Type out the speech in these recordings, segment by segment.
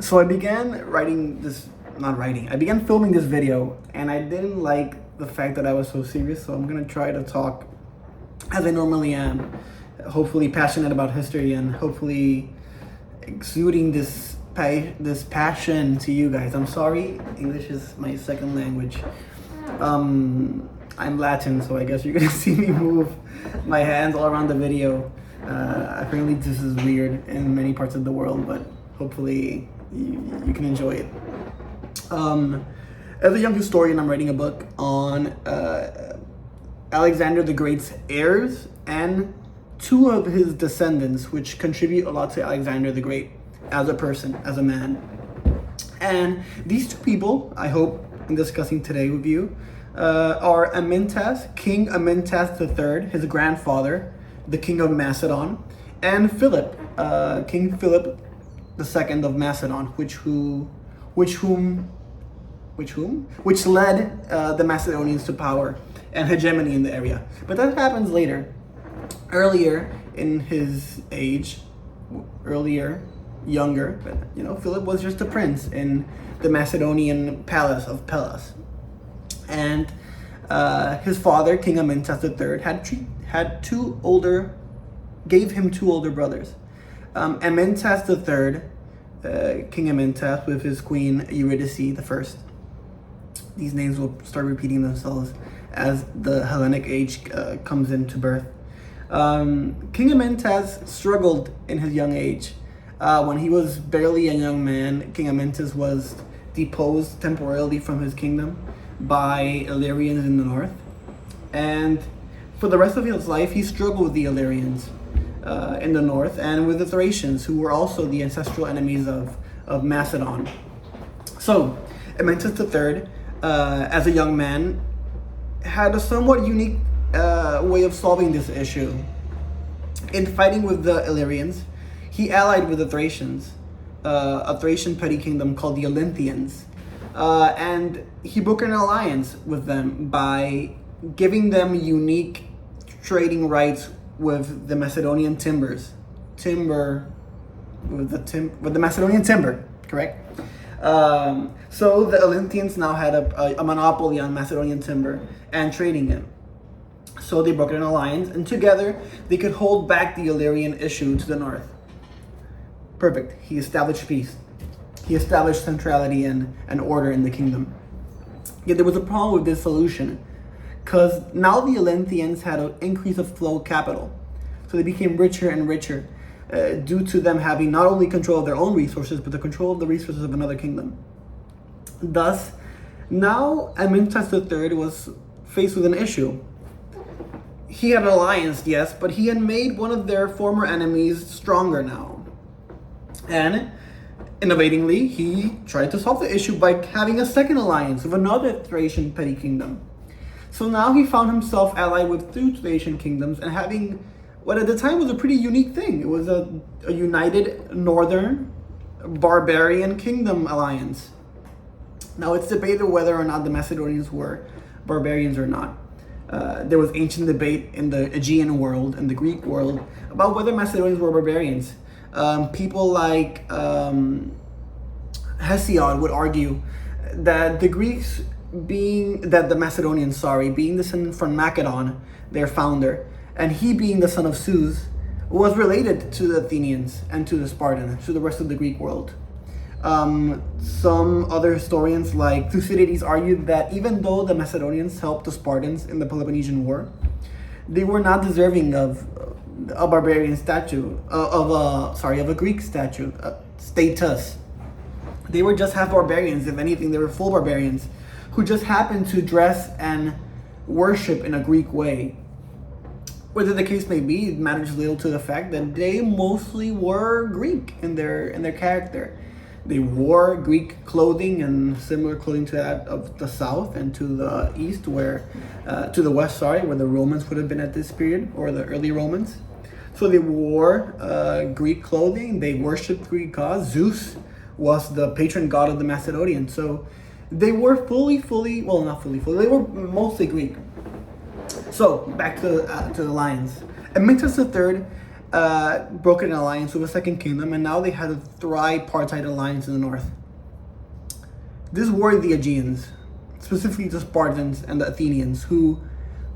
So I began I began filming this video, and I didn't like the fact that I was so serious, so I'm gonna try to talk as I normally am, hopefully passionate about history and hopefully exuding this passion to you guys. I'm sorry, English is my second language. I'm Latin, so I guess you're gonna see me move my hands all around the video. Apparently this is weird in many parts of the world, but hopefully you can enjoy it. As a young historian, I'm writing a book on Alexander the Great's heirs and two of his descendants, which contribute a lot to Alexander the Great as a person, as a man. And these two people, I hope in discussing today with you, are Amyntas, King Amyntas III, his grandfather, the King of Macedon, and Philip, King Philip II of Macedon, which led the Macedonians to power and hegemony in the area. But that happens later. Earlier in his age, younger, but Philip was just a prince in the Macedonian palace of Pelas. And his father, King Amyntas III, gave him two older brothers. Amyntas III, King Amyntas with his queen Eurydice I. These names will start repeating themselves as the Hellenic age comes into birth. King Amyntas struggled in his young age. When he was barely a young man, King Amyntas was deposed temporarily from his kingdom by Illyrians in the north. And for the rest of his life, he struggled with the Illyrians in the north and with the Thracians, who were also the ancestral enemies of Macedon. So, Amyntas III, as a young man, had a somewhat unique way of solving this issue. In fighting with the Illyrians, he allied with the Thracians, a Thracian petty kingdom called the Olynthians, and he broke an alliance with them by giving them unique trading rights with the Macedonian with the Macedonian timber, correct? So the Olynthians now had a monopoly on Macedonian timber and trading it. So they broke an alliance, and together they could hold back the Illyrian issue to the north. Perfect. He established peace. He established centrality and order in the kingdom. Yet there was a problem with this solution, because now the Olynthians had an increase of flow of capital. So they became richer and richer due to them having not only control of their own resources, but the control of the resources of another kingdom. Thus, now Amyntas III was faced with an issue. He had an alliance, yes, but he had made one of their former enemies stronger now. And innovatingly, he tried to solve the issue by having a second alliance with another Thracian petty kingdom. So now he found himself allied with two Thracian kingdoms and having what at the time was a pretty unique thing. It was a united northern barbarian kingdom alliance. Now it's debated whether or not the Macedonians were barbarians or not. There was ancient debate in the Aegean world and the Greek world about whether Macedonians were barbarians. People like Hesiod would argue that the Macedonians, being descended from Macedon, their founder, and he being the son of Zeus, was related to the Athenians and to the Spartans, to the rest of the Greek world. Some other historians like Thucydides argued that even though the Macedonians helped the Spartans in the Peloponnesian War, they were not deserving of a barbarian statue, of a Greek statue, status. They were just half barbarians. If anything, they were full barbarians who just happened to dress and worship in a Greek way. Whether the case may be, it matters little to the fact that they mostly were Greek in their character. They wore Greek clothing and similar clothing to that of the south and to the east, to the west, where the Romans would have been at this period, or the early Romans. So they wore Greek clothing. They worshipped Greek gods. Zeus was the patron god of the Macedonians. So they were not fully, they were mostly Greek. So back to the alliance. Amyntas III broken an alliance with a second kingdom, and now they had a tripartite alliance in the north. This worried the Aegeans, specifically the Spartans and the Athenians, who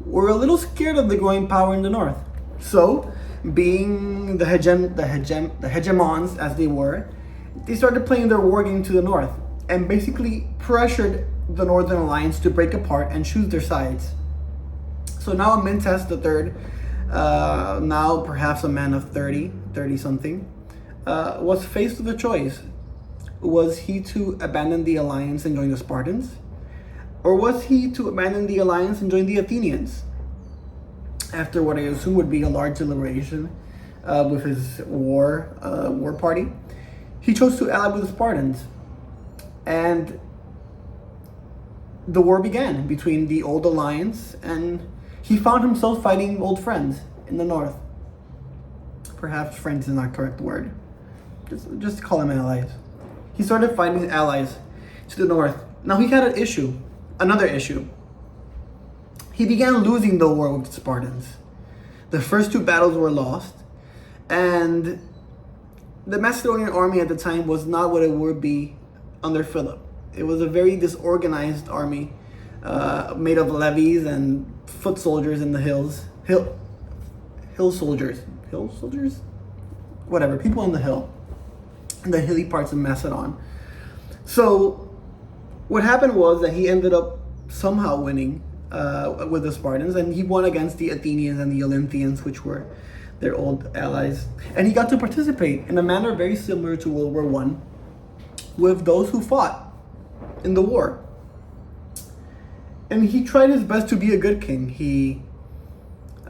were a little scared of the growing power in the north. So, being the hegemons as they were, they started playing their war game to the north and basically pressured the Northern Alliance to break apart and choose their sides. So now Amyntas III, now perhaps a man of 30 something, was faced with a choice. Was he to abandon the alliance and join the Spartans? Or was he to abandon the alliance and join the Athenians? After what I assume would be a large deliberation with his war party, he chose to ally with the Spartans. And the war began between the old alliance, and he found himself fighting old friends in the north. Perhaps friends is not the correct word. Just call them allies. He started fighting allies to the north. Now he had another issue. He began losing the war with the Spartans. The first two battles were lost, and the Macedonian army at the time was not what it would be under Philip. It was a very disorganized army made of levies and foot soldiers in the hills. Hill soldiers? Whatever, people on the hill, in the hilly parts of Macedon. So what happened was that he ended up somehow winning with the Spartans, and he won against the Athenians and the Olynthians, which were their old allies. And he got to participate in a manner very similar to World War I with those who fought in the war. And he tried his best to be a good king. He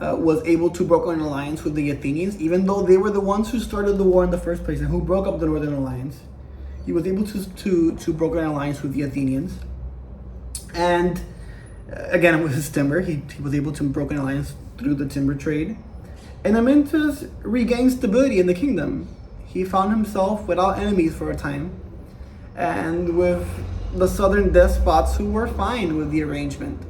was able to broker an alliance with the Athenians, even though they were the ones who started the war in the first place and who broke up the Northern Alliance. He was able to broker an alliance with the Athenians. And again, with his timber, he was able to broker an alliance through the timber trade. And Amyntas regained stability in the kingdom. He found himself without enemies for a time, and with the southern despots who were fine with the arrangement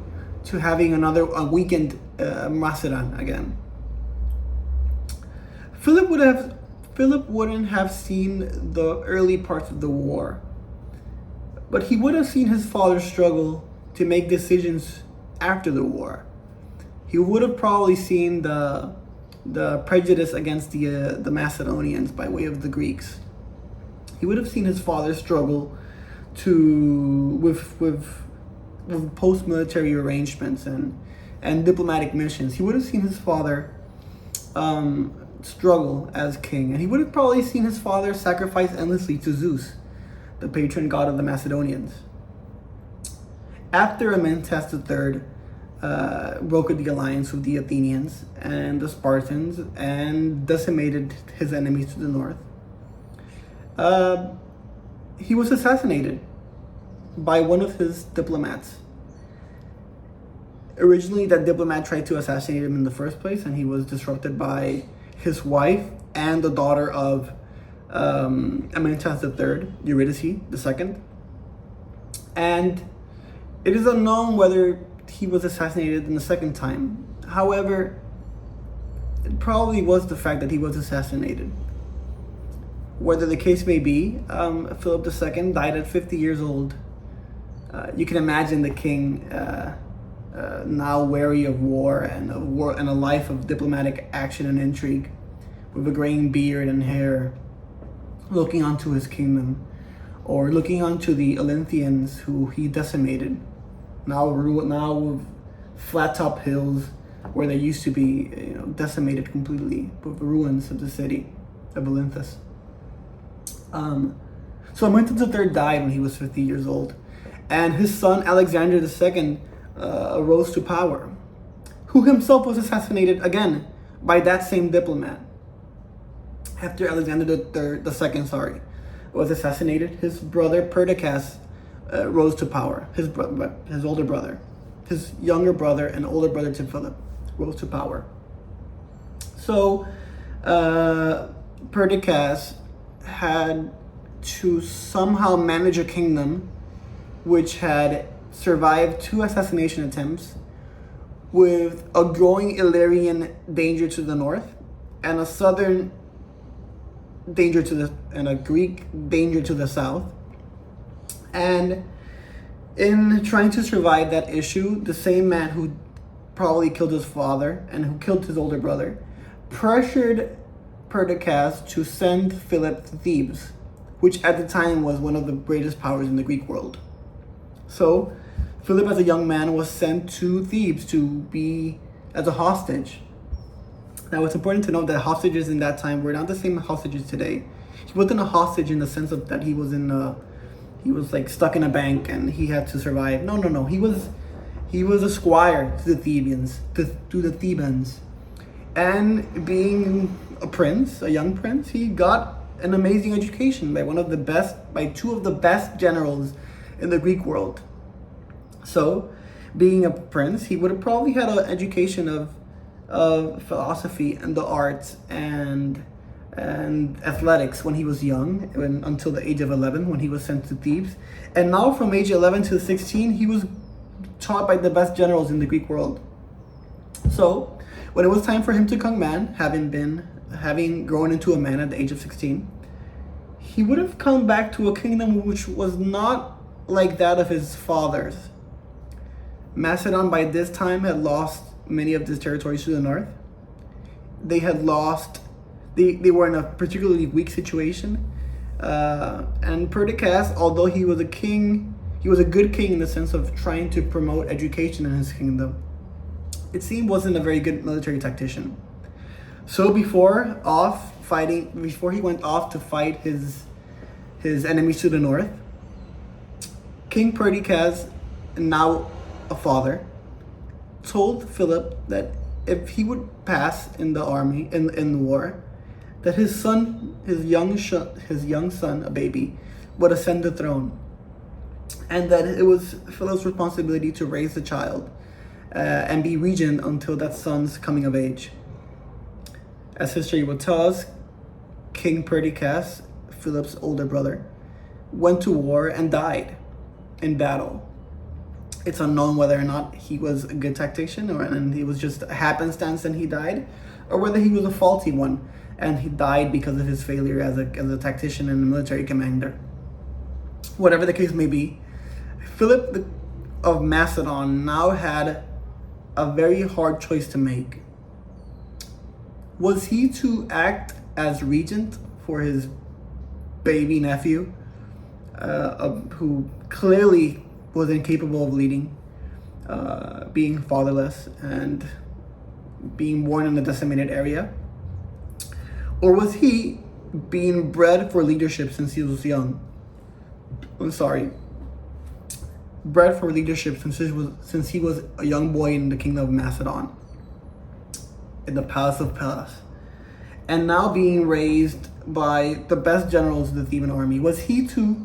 to having a weakened Macedon again. Philip wouldn't have seen the early parts of the war, but he would have seen his father struggle to make decisions after the war. He would have probably seen the prejudice against the Macedonians by way of the Greeks. He would have seen his father struggle with post-military arrangements and diplomatic missions. He would have seen his father struggle as king, and he would have probably seen his father sacrifice endlessly to Zeus, the patron god of the Macedonians. After Amyntas III brokered the alliance with the Athenians and the Spartans and decimated his enemies to the north, he was assassinated by one of his diplomats. Originally, that diplomat tried to assassinate him in the first place, and he was disrupted by his wife and the daughter of Amyntas III, Eurydice II. And it is unknown whether he was assassinated in the second time. However, it probably was the fact that he was assassinated. Whether the case may be, Philip II died at 50 years old. You can imagine the king, now wary of war and a life of diplomatic action and intrigue, with a graying beard and hair, looking onto his kingdom, or looking onto the Olynthians who he decimated. Now with flat top hills where they used to be, decimated completely with the ruins of the city of Amyntas. So Amyntas III died when he was 50 years old, and his son Alexander II rose to power, who himself was assassinated again by that same diplomat. After Alexander II was assassinated, his brother Perdiccas rose to power. His older brother, his younger brother and older brother to Philip, rose to power. So Perdiccas had to somehow manage a kingdom which had survived 2 assassination attempts, with a growing Illyrian danger to the north and a southern danger to the and a Greek danger to the south. And in trying to survive that issue, the same man who probably killed his father and who killed his older brother pressured Perdiccas to send Philip to Thebes, which at the time was one of the greatest powers in the Greek world. So Philip, as a young man, was sent to Thebes to be as a hostage. Now, it's important to note that hostages in that time were not the same hostages today. He wasn't a hostage in the sense of that he was like stuck in a bank and he had to survive. No. He was a squire to the Thebans, to the Thebans. And being a prince, a young prince, he got an amazing education by two of the best generals in the Greek world. So, being a prince, he would have probably had an education of philosophy and the arts and athletics when he was young, until the age of 11 when he was sent to Thebes. And now from age 11 to 16, he was taught by the best generals in the Greek world. So, when it was time for him to become man, having grown into a man at the age of 16, he would have come back to a kingdom which was not like that of his fathers. Macedon by this time had lost many of his territories to the north. They were in a particularly weak situation. And Perdiccas, although he was a king, he was a good king in the sense of trying to promote education in his kingdom, it seemed wasn't a very good military tactician. So before he went off to fight his enemies to the north, King Perdiccas, now a father, told Philip that if he would pass in the army, in the war, that his young son, a baby, would ascend the throne, and that it was Philip's responsibility to raise the child and be regent until that son's coming of age. As history would tell us, King Perdiccas, Philip's older brother, went to war and died in battle. It's unknown whether or not he was a good tactician and he was just a happenstance and he died, or whether he was a faulty one and he died because of his failure as a tactician and a military commander. Whatever the case may be, Philip of Macedon now had a very hard choice to make. Was he to act as regent for his baby nephew, who clearly was incapable of leading, being fatherless and being born in a decimated area? Or was he being bred for leadership since he was young? Bred for leadership since he was a young boy in the kingdom of Macedon, in the palace of Pelas, and now being raised by the best generals of the Theban army? Was he to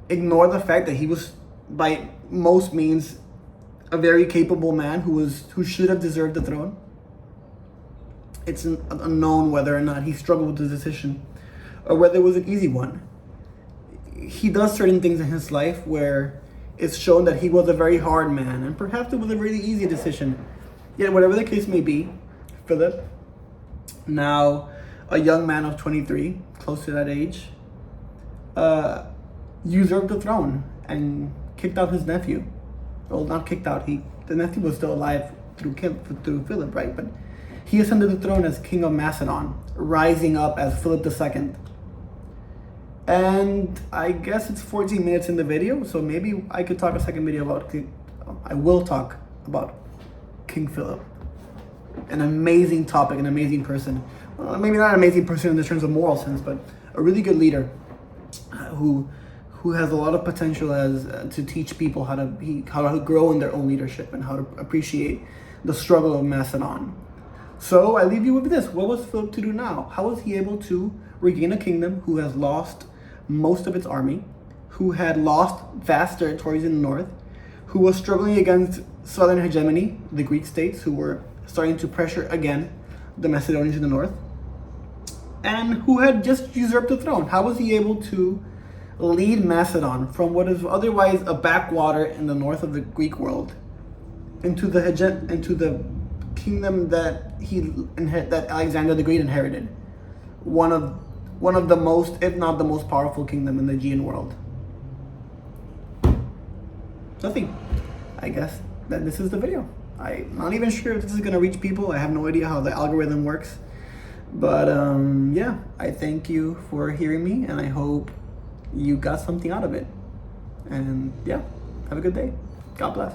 ignore the fact that he was, by most means, a very capable man who should have deserved the throne? It's unknown whether or not he struggled with the decision, or whether it was an easy one. He does certain things in his life where it's shown that he was a very hard man, and perhaps it was a really easy decision. Yet, whatever the case may be, Philip, now a young man of 23, close to that age, usurped the throne and kicked out his nephew. Well, not kicked out. The nephew was still alive through Philip, right? But he ascended the throne as King of Macedon, rising up as Philip II. And I guess it's 14 minutes in the video, so maybe I could talk a second video about I will talk about King Philip. An amazing topic, an amazing person. Well, maybe not an amazing person in the terms of moral sense, but a really good leader who has a lot of potential to teach people how to grow in their own leadership and how to appreciate the struggle of Macedon. So I leave you with this. What was Philip to do now? How was he able to regain a kingdom who has lost most of its army, who had lost vast territories in the north, who was struggling against southern hegemony, the Greek states, who were starting to pressure again the Macedonians in the north, and who had just usurped the throne? How was he able to lead Macedon from what is otherwise a backwater in the north of the Greek world into the kingdom that that Alexander the Great inherited. One of the most, if not the most powerful kingdom in the Aegean world. Nothing. I guess that this is the video. I'm not even sure if this is gonna reach people. I have no idea how the algorithm works. But yeah, I thank you for hearing me, and I hope you got something out of it. And yeah, have a good day. God bless.